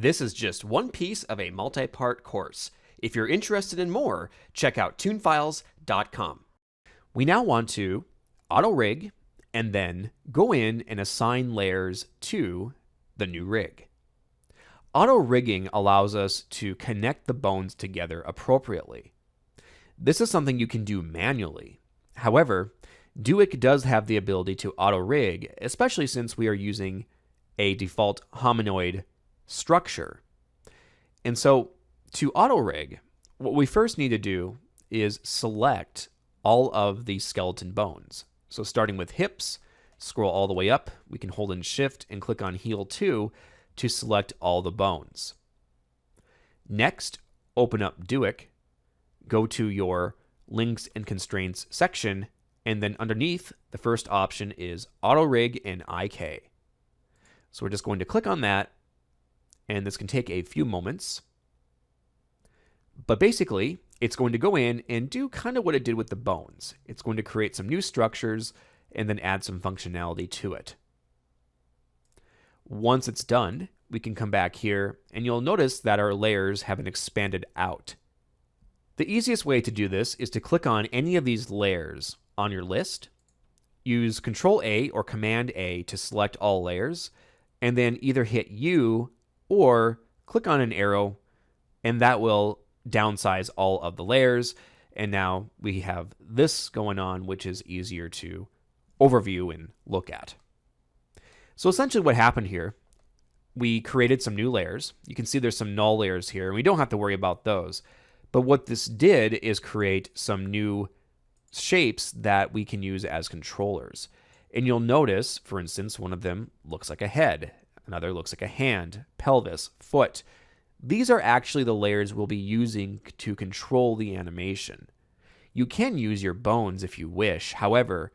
This is just one piece of a multi-part course. If you're interested in more, check out tunefiles.com. We now want to auto rig and then go in and assign layers to the new rig. Auto rigging allows us to connect the bones together appropriately. This is something you can do manually. However, Duik does have the ability to auto rig, especially since we are using a default hominoid structure. And so to auto rig, what we first need to do is select all of the skeleton bones. So starting with hips, scroll all the way up, we can hold in shift and click on heel 2 to select all the bones. Next, open up Duik, go to your links and constraints section, and then underneath, the first option is auto rig and IK. So we're just going to click on that, and this can take a few moments. But basically, it's going to go in and do kind of what it did with the bones. It's going to create some new structures and then add some functionality to it. Once it's done, we can come back here and you'll notice that our layers have been expanded out. The easiest way to do this is to click on any of these layers on your list, use Control A or Command A to select all layers, and then either hit U or click on an arrow, and that will downsize all of the layers. And now we have this going on, which is easier to overview and look at. So essentially what happened here, we created some new layers. You can see there's some null layers here, and we don't have to worry about those. But what this did is create some new shapes that we can use as controllers. And you'll notice, for instance, one of them looks like a head. Another looks like a hand, pelvis, foot. These are actually the layers we'll be using to control the animation. You can use your bones if you wish. However,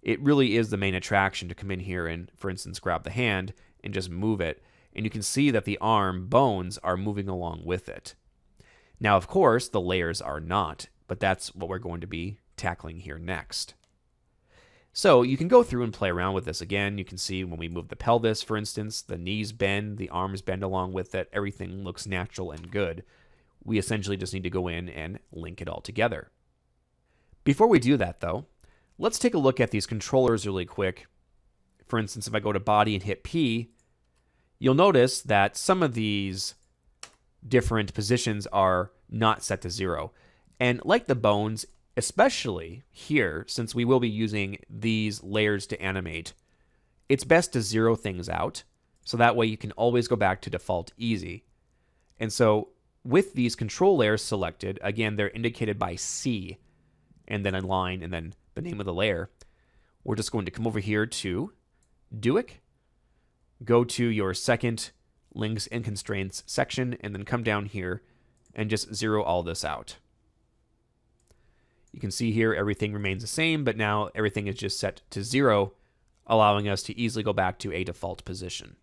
it really is the main attraction to come in here and, for instance, grab the hand and just move it. And you can see that the arm bones are moving along with it. Now, of course, the layers are not, but that's what we're going to be tackling here next. So you can go through and play around with this again. You can see when we move the pelvis, for instance, the knees bend, the arms bend along with it. Everything looks natural and good. We essentially just need to go in and link it all together. Before we do that, though, let's take a look at these controllers really quick. For instance, if I go to body and hit P, you'll notice that some of these different positions are not set to 0. And like the bones, especially here, since we will be using these layers to animate, it's best to 0 things out, so that way you can always go back to default easy. And so with these control layers selected, again, they're indicated by C, and then a line, and then the name of the layer. We're just going to come over here to Duik, go to your second links and constraints section, and then come down here and just 0 all this out. You can see here everything remains the same, but now everything is just set to 0, allowing us to easily go back to a default position.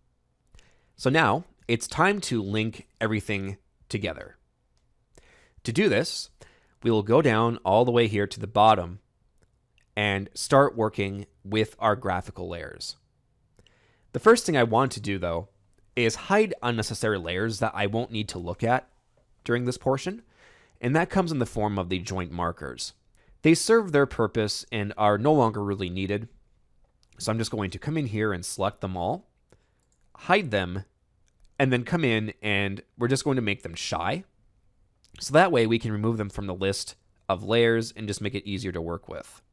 So now it's time to link everything together. To do this, we will go down all the way here to the bottom and start working with our graphical layers. The first thing I want to do, though, is hide unnecessary layers that I won't need to look at during this portion, and that comes in the form of the joint markers. They serve their purpose and are no longer really needed. So I'm just going to come in here and select them all, hide them, and then come in and we're just going to make them shy. So that way we can remove them from the list of layers and just make it easier to work with.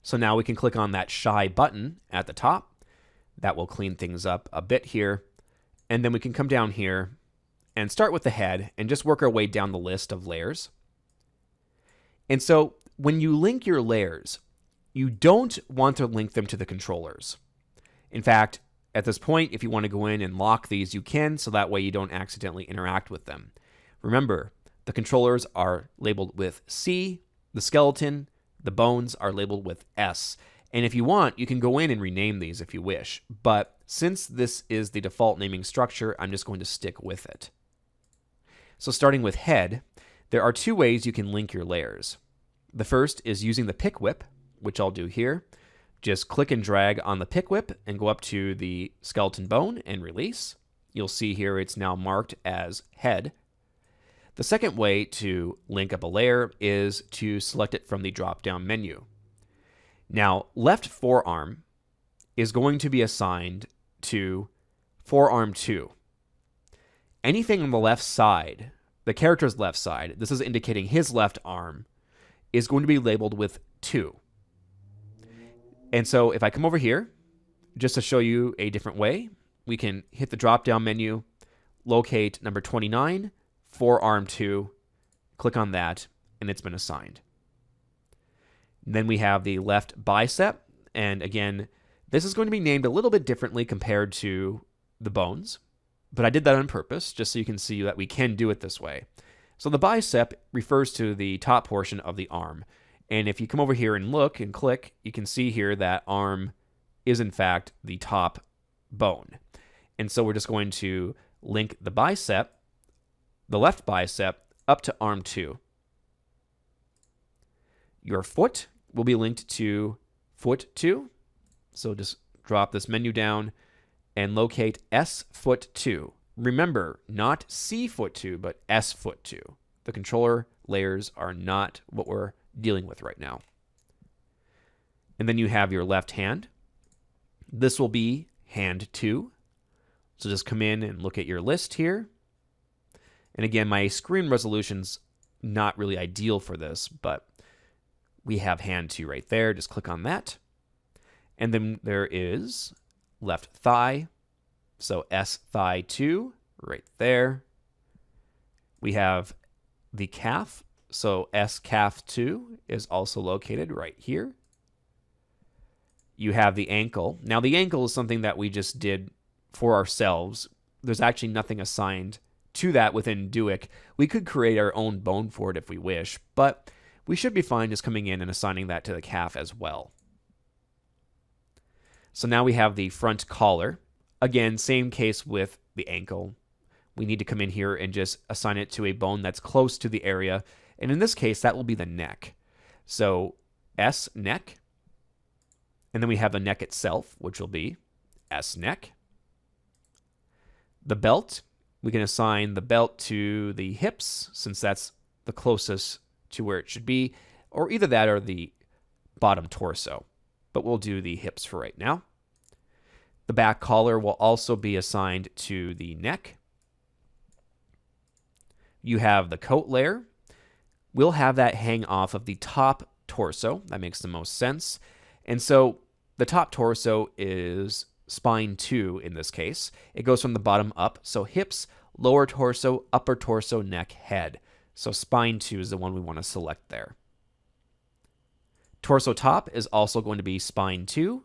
So now we can click on that shy button at the top. That will clean things up a bit here. And then we can come down here and start with the head and just work our way down the list of layers. And so when you link your layers, you don't want to link them to the controllers. In fact, at this point, if you want to go in and lock these, you can, so that way you don't accidentally interact with them. Remember, the controllers are labeled with C, the skeleton, the bones are labeled with S. And if you want, you can go in and rename these if you wish. But since this is the default naming structure, I'm just going to stick with it. So starting with head, there are 2 ways you can link your layers. The first is using the pick whip, which I'll do here. Just click and drag on the pick whip and go up to the skeleton bone and release. you'll see here it's now marked as head. The second way to link up a layer is to select it from the drop-down menu. Now, left forearm is going to be assigned to forearm 2. Anything on the left side, the character's left side, this is indicating his left arm, is going to be labeled with 2. And so if I come over here, just to show you a different way, we can hit the drop-down menu, locate number 29, forearm 2, click on that, and it's been assigned. Then we have the left bicep, and again, this is going to be named a little bit differently compared to the bones, but I did that on purpose, just so you can see that we can do it this way. So the bicep refers to the top portion of the arm, and if you come over here and look and click, you can see here that arm is in fact the top bone. And so we're just going to link the bicep, the left bicep, up to arm 2. Your foot will be linked to foot 2. So just drop this menu down and locate S foot 2. Remember, not C foot 2, but S foot 2. The controller layers are not what we're dealing with right now. And then you have your left hand. This will be hand 2. So just come in and look at your list here. And again, my screen resolution's not really ideal for this, but we have hand 2 right there. Just click on that. And then there is left thigh. So S thigh 2 right there. We have the calf. So S calf 2 is also located right here. You have the ankle. Now the ankle is something that we just did for ourselves. There's actually nothing assigned to that within Duik. We could create our own bone for it if we wish, but we should be fine just coming in and assigning that to the calf as well. So now we have the front collar. Again, same case with the ankle. We need to come in here and just assign it to a bone that's close to the area. And in this case, that will be the neck. So S neck. And then we have the neck itself, which will be S neck. The belt, we can assign the belt to the hips, since that's the closest to where it should be, or either that or the bottom torso. But we'll do the hips for right now. The back collar will also be assigned to the neck. You have the coat layer. We'll have that hang off of the top torso. That makes the most sense. And so the top torso is spine 2 in this case. It goes from the bottom up. So hips, lower torso, upper torso, neck, head. So spine 2 is the one we want to select there. Torso top is also going to be spine 2.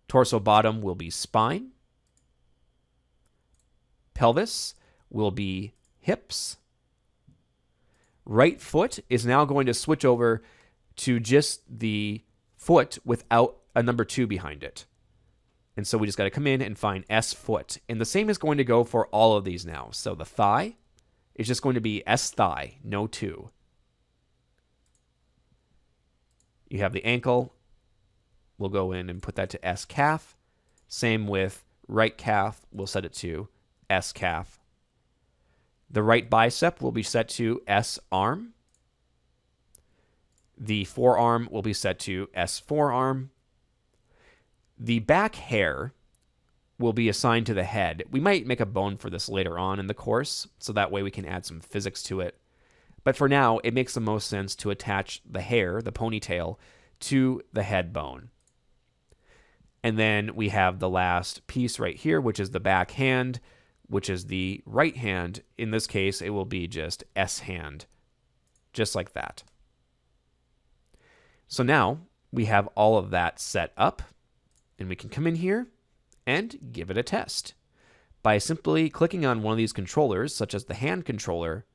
Torso bottom will be spine. Pelvis will be hips. Right foot is now going to switch over to just the foot without a number 2 behind it. And so we just got to come in and find S foot. And the same is going to go for all of these now. So the thigh is just going to be S thigh, no 2. You have the ankle. We'll go in and put that to S calf. Same with right calf. We'll set it to S calf. The right bicep will be set to S arm. The forearm will be set to S forearm. The back hair will be assigned to the head. We might make a bone for this later on in the course, so that way we can add some physics to it. But for now, it makes the most sense to attach the hair, the ponytail, to the head bone. And then we have the last piece right here, which is the back hand, which is the right hand. In this case, it will be just S hand, just like that. So now we have all of that set up, and we can come in here and give it a test by simply clicking on one of these controllers, such as the hand controller,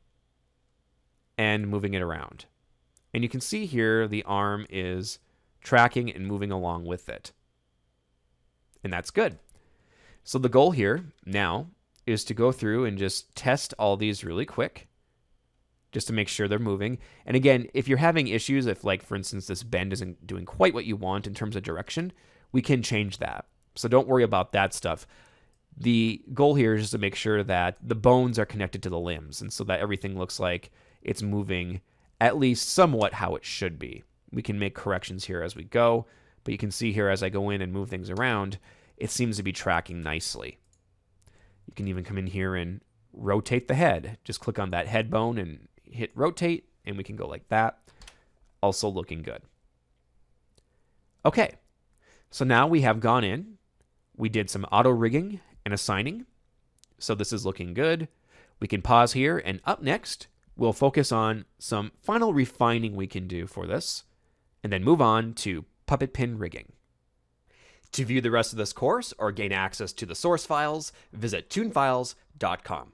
and moving it around. And you can see here the arm is tracking and moving along with it. And that's good. So the goal here now is to go through and just test all these really quick, just to make sure they're moving. And again, if you're having issues, if like, for instance, this bend isn't doing quite what you want in terms of direction, we can change that. So don't worry about that stuff. The goal here is just to make sure that the bones are connected to the limbs, and so that everything looks like it's moving at least somewhat how it should be. We can make corrections here as we go, but you can see here as I go in and move things around, it seems to be tracking nicely. You can even come in here and rotate the head. Just click on that head bone and hit rotate, and we can go like that. Also looking good. Okay, so now we have gone in. We did some auto rigging and assigning. So this is looking good. We can pause here, and up next, we'll focus on some final refining we can do for this, and then move on to puppet pin rigging. To view the rest of this course or gain access to the source files, visit tunefiles.com.